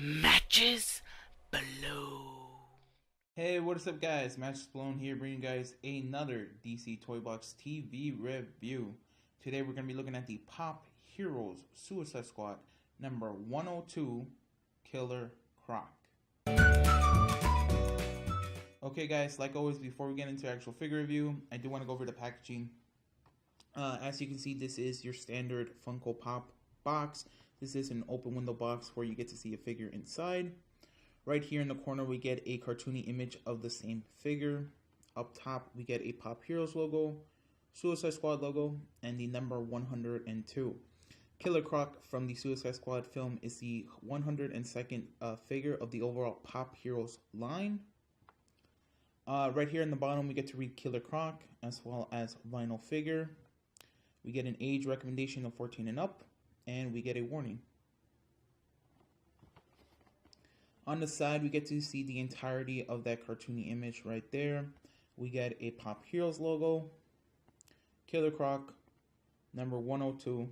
Matches Balone. Hey, what is up guys? Matches Balone here, bringing you guys another DC Toy Box TV review. Today we're going to be looking at the Pop Heroes Suicide Squad number 102, Killer Croc. Okay guys, like always, before we get into actual figure review, I do want to go over the packaging. As you can see, this is your standard Funko Pop box. This is an open window box where you get to see a figure inside. Right here in the corner, we get a cartoony image of the same figure. Up top, we get a Pop Heroes logo, Suicide Squad logo, and the number 102. Killer Croc from the Suicide Squad film is the 102nd figure of the overall Pop Heroes line. Right here in the bottom, we get to read Killer Croc as well as vinyl figure. We get an age recommendation of 14 and up, and we get a warning. On the side, we get to see the entirety of that cartoony image right there. We get a Pop Heroes logo, Killer Croc, number 102,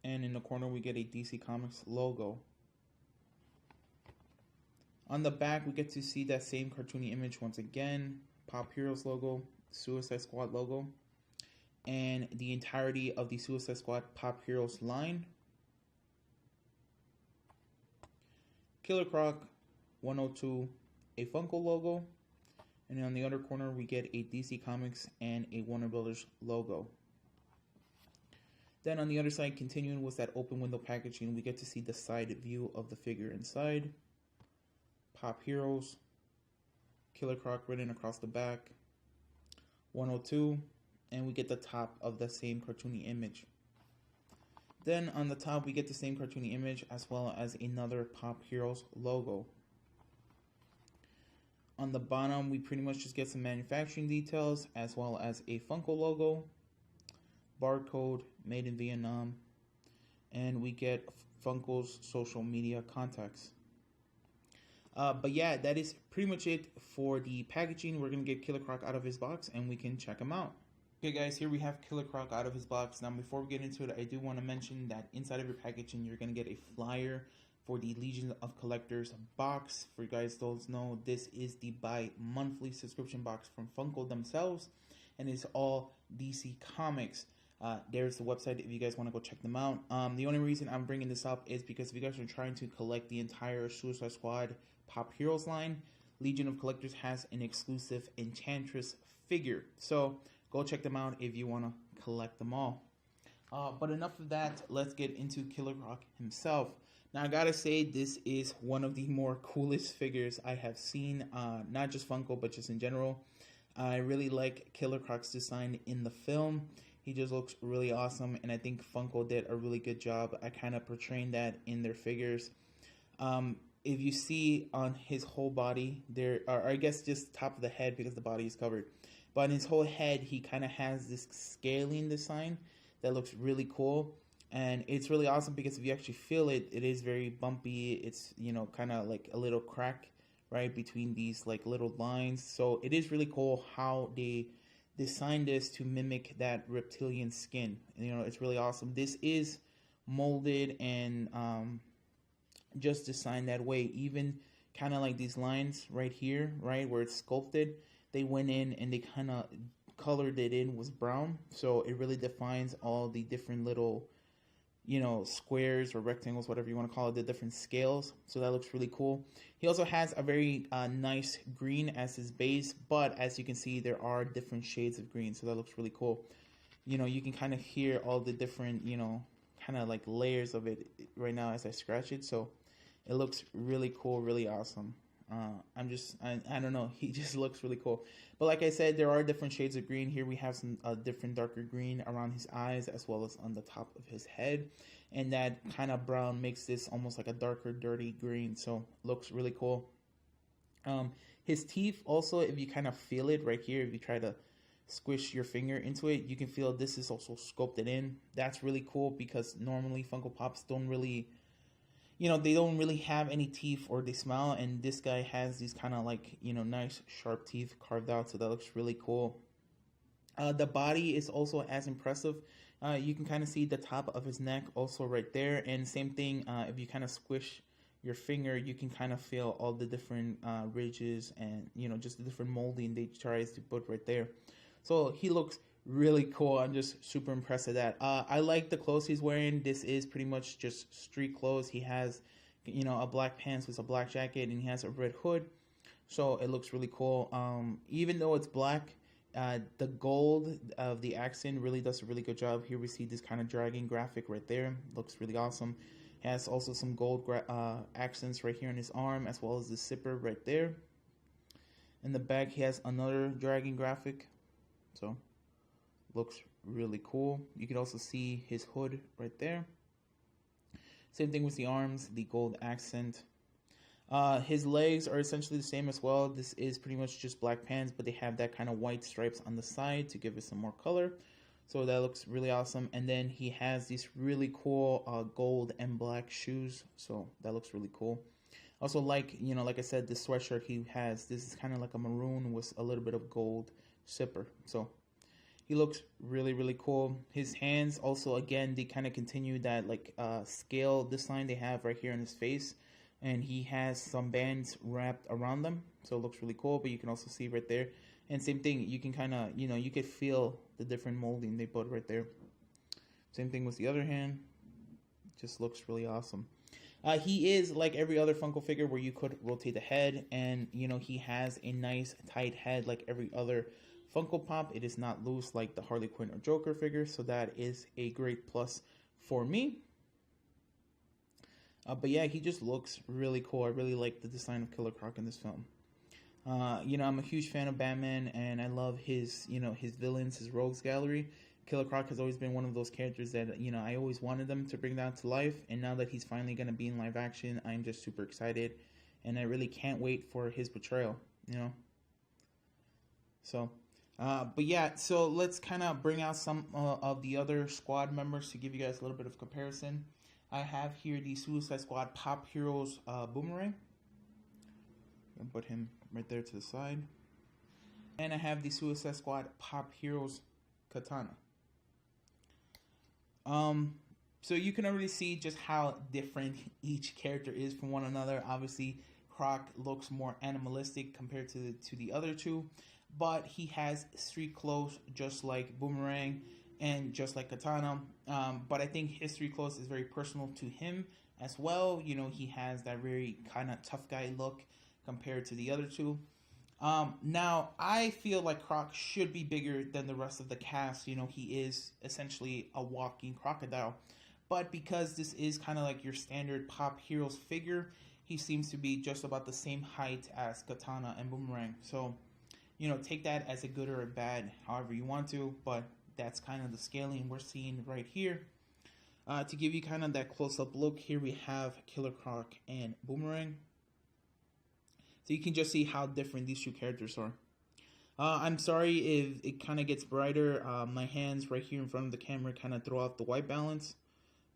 and in the corner we get a DC Comics logo. On the back, we get to see that same cartoony image once again, Pop Heroes logo, Suicide Squad logo, and the entirety of the Suicide Squad Pop Heroes line. Killer Croc 102, a Funko logo, and on the other corner we get a DC Comics and a Warner Brothers logo. Then on the other side, continuing with that open window packaging, we get to see the side view of the figure inside. Pop Heroes, Killer Croc written across the back, 102, and we get the top of the same cartoony image. Then on the top, we get the same cartoony image as well as another Pop Heroes logo. On the bottom, we pretty much just get some manufacturing details as well as a Funko logo, barcode, made in Vietnam, and we get Funko's social media contacts. But yeah, that is pretty much it for the packaging. We're going to get Killer Croc out of his box and we can check him out. Okay guys, here we have Killer Croc out of his box. Now before we get into it, I do want to mention that inside of your packaging, you're going to get a flyer for the Legion of Collectors box. For you guys don't know, this is the bi-monthly subscription box from Funko themselves, and it's all DC Comics. There's the website if you guys want to go check them out. The only reason I'm bringing this up is because if you guys are trying to collect the entire Suicide Squad Pop Heroes line, Legion of Collectors has an exclusive Enchantress figure. So go check them out if you want to collect them all. But enough of that, let's get into Killer Croc himself. Now I gotta say, this is one of the more coolest figures I have seen, not just Funko, but just in general. I really like Killer Croc's design in the film. He just looks really awesome, and I think Funko did a really good job at kind of portraying that in their figures. If you see on his whole body, there are, I guess just top of the head because the body is covered, but on his whole head, he kind of has this scaling design that looks really cool. And it's really awesome because if you actually feel it, it is very bumpy. It's, you know, kind of like a little crack right between these like little lines. So it is really cool how they designed this to mimic that reptilian skin. And, you know, it's really awesome. This is molded and just designed that way. Even kind of like these lines right here, right where it's sculpted, they went in and they kind of colored it in with brown. So it really defines all the different little, you know, squares or rectangles, whatever you want to call it, the different scales. So that looks really cool. He also has a very nice green as his base, but as you can see, there are different shades of green. So that looks really cool. You know, you can kind of hear all the different, you know, kind of like layers of it right now as I scratch it. So it looks really cool, really awesome. I don't know, he just looks really cool. But like I said, there are different shades of green. Here we have some different darker green around his eyes as well as on the top of his head. And that kind of brown makes this almost like a darker, dirty green. So looks really cool. His teeth also, if you kind of feel it right here, if you try to squish your finger into it, you can feel this is also sculpted in. That's really cool because normally Funko Pops don't really, you know, they don't really have any teeth or they smile, and this guy has these kind of like, you know, nice sharp teeth carved out, so that looks really cool. The body is also as impressive. You can kind of see the top of his neck also right there, and same thing if you kind of squish your finger, you can kind of feel all the different ridges and just the different molding they tries to put right there. So he looks really cool. I'm just super impressed with that. I like the clothes he's wearing. This is pretty much just street clothes. He has a black pants with a black jacket, and he has a red hood. So it looks really cool. Even though it's black, the gold of the accent really does a really good job. Here we see this kind of dragon graphic right there. Looks really awesome. Has also some gold accents right here on his arm, as well as the zipper right there. In the back, he has another dragon graphic. So, looks really cool. You can also see his hood right there. Same thing with the arms, the gold accent. His legs are essentially the same as well. This is pretty much just black pants, but they have that kind of white stripes on the side to give it some more color. So that looks really awesome. And then he has these really cool gold and black shoes. So that looks really cool. Also, like I said, this sweatshirt he has, this is kind of like a maroon with a little bit of gold zipper. So he looks really, really cool. His hands also, again, they kind of continue that like scale design they have right here on his face. And he has some bands wrapped around them. So it looks really cool. But you can also see right there. And same thing, you can kind of, you could feel the different molding they put right there. Same thing with the other hand. Just looks really awesome. He is like every other Funko figure where you could rotate the head. And, he has a nice tight head like every other Funko Pop. It is not loose like the Harley Quinn or Joker figure. So that is a great plus for me. But yeah, he just looks really cool. I really like the design of Killer Croc in this film. I'm a huge fan of Batman, and I love his villains, his rogues gallery. Killer Croc has always been one of those characters that, I always wanted them to bring that to life. And now that he's finally going to be in live action, I'm just super excited. And I really can't wait for his portrayal, So, but yeah, so let's kind of bring out some of the other squad members to give you guys a little bit of comparison. I have here the Suicide Squad Pop Heroes Boomerang. I'm gonna put him right there to the side. And I have the Suicide Squad Pop Heroes Katana. So you can already see just how different each character is from one another. Obviously, Croc looks more animalistic compared to the other two, but he has street clothes just like Boomerang and just like Katana. But I think his street clothes is very personal to him as well. He has that very kind of tough guy look compared to the other two. Now, I feel like Croc should be bigger than the rest of the cast. He is essentially a walking crocodile. But because this is kind of like your standard Pop Heroes figure, he seems to be just about the same height as Katana and Boomerang. So, take that as a good or a bad, however you want to. But that's kind of the scaling we're seeing right here. To give you kind of that close-up look, here we have Killer Croc and Boomerang. So you can just see how different these two characters are. I'm sorry if it kind of gets brighter. My hands right here in front of the camera kind of throw off the white balance.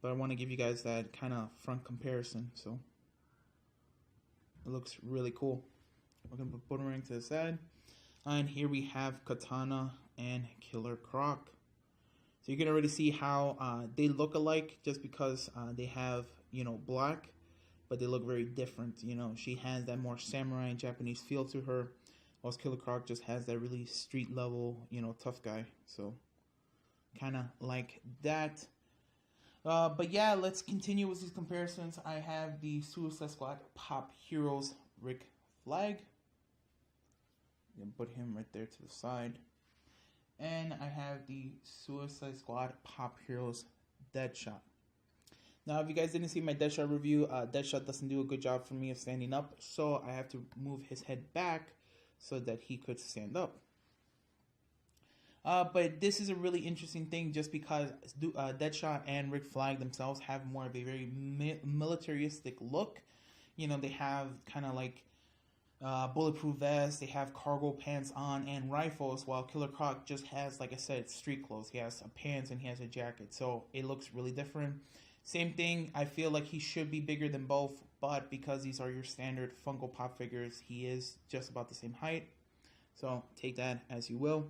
But I want to give you guys that kind of front comparison. So it looks really cool. We're going to put Boomerang to the side. And here we have Katana and Killer Croc. So you can already see how they look alike just because they have, black. But they look very different. She has that more samurai and Japanese feel to her, whilst Killer Croc just has that really street level, tough guy. So, kind of like that. But yeah, let's continue with these comparisons. I have the Suicide Squad Pop Heroes Rick Flag. I'm gonna put him right there to the side. And I have the Suicide Squad Pop Heroes Deadshot. Now, if you guys didn't see my Deadshot review, Deadshot doesn't do a good job for me of standing up, so I have to move his head back so that he could stand up. But this is a really interesting thing just because Deadshot and Rick Flag themselves have more of a very militaristic look. They have kind of like bulletproof vests, they have cargo pants on, and rifles, while Killer Croc just has, like I said, street clothes. He has pants and he has a jacket, so it looks really different. Same thing, I feel like he should be bigger than both, but because these are your standard Funko Pop figures, he is just about the same height. So take that as you will.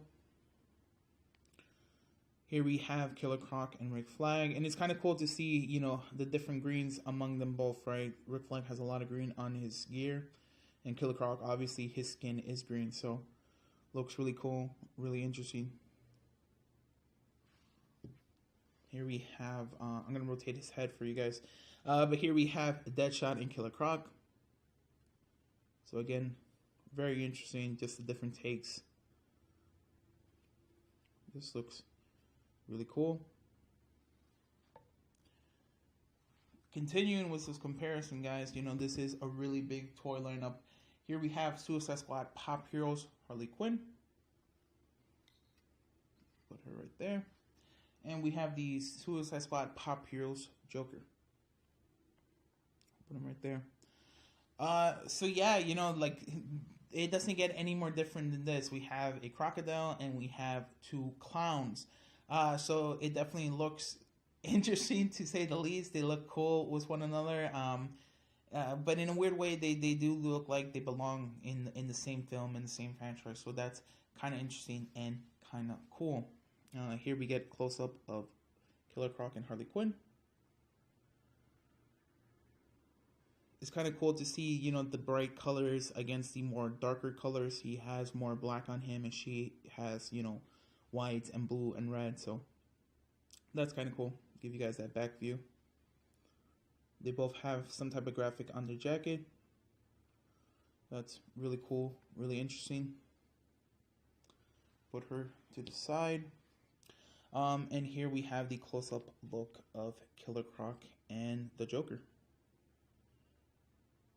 Here we have Killer Croc and Rick Flag, and it's kind of cool to see, you know, the different greens among them both, right? Rick Flag has a lot of green on his gear, and Killer Croc, obviously, his skin is green, so looks really cool, really interesting. Here we have, I'm going to rotate his head for you guys, but here we have Deadshot and Killer Croc. So again, very interesting, just the different takes. This looks really cool. Continuing with this comparison, guys, you know, this is a really big toy lineup. Here we have Suicide Squad Pop Heroes Harley Quinn. Put her right there. And we have the Suicide Squad Pop Heroes Joker. Put him right there. So yeah, you know, like, it doesn't get any more different than this. We have a crocodile and we have two clowns. So it definitely looks interesting, to say the least. They look cool with one another. But in a weird way, they do look like they belong in the same film, in the same franchise. So that's kind of interesting and kind of cool. Here we get close-up of Killer Croc and Harley Quinn. It's kind of cool to see, you know, the bright colors against the more darker colors. He has more black on him, and she has, you know, white and blue and red. So that's kind of cool. Give you guys that back view. They both have some type of graphic on their jacket. That's really cool, really interesting. Put her to the side. And here we have the close-up look of Killer Croc and the Joker.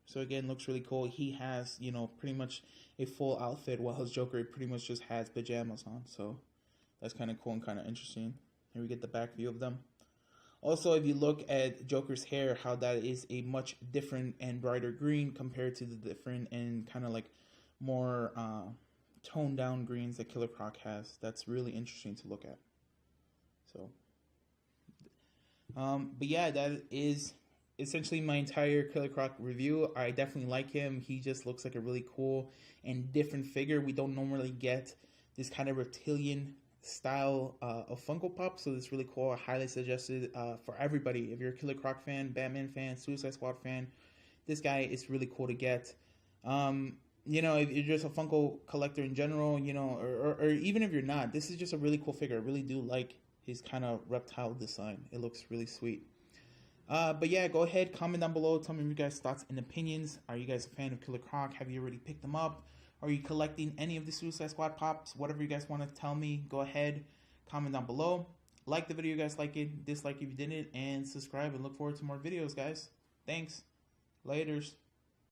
So again, looks really cool. He has, you know, pretty much a full outfit, while his Joker pretty much just has pajamas on. So that's kind of cool and kind of interesting. Here we get the back view of them. Also, if you look at Joker's hair, how that is a much different and brighter green compared to the different and kind of like more toned down greens that Killer Croc has. That's really interesting to look at. So, but yeah, that is essentially my entire Killer Croc review. I definitely like him. He just looks like a really cool and different figure. We don't normally get this kind of reptilian style of Funko Pop, so it's really cool. I highly suggest it for everybody. If you're a Killer Croc fan, Batman fan, Suicide Squad fan, this guy is really cool to get. You know, if you're just a Funko collector in general, you know, or even if you're not, this is just a really cool figure. I really do like his kind of reptile design. It looks really sweet. But yeah, go ahead, comment down below. Tell me your guys' thoughts and opinions. Are you guys a fan of Killer Croc? Have you already picked them up? Are you collecting any of the Suicide Squad Pops? Whatever you guys want to tell me, go ahead, comment down below. Like the video, you guys like it. Dislike if you didn't. And subscribe, and look forward to more videos, guys. Thanks. Laters.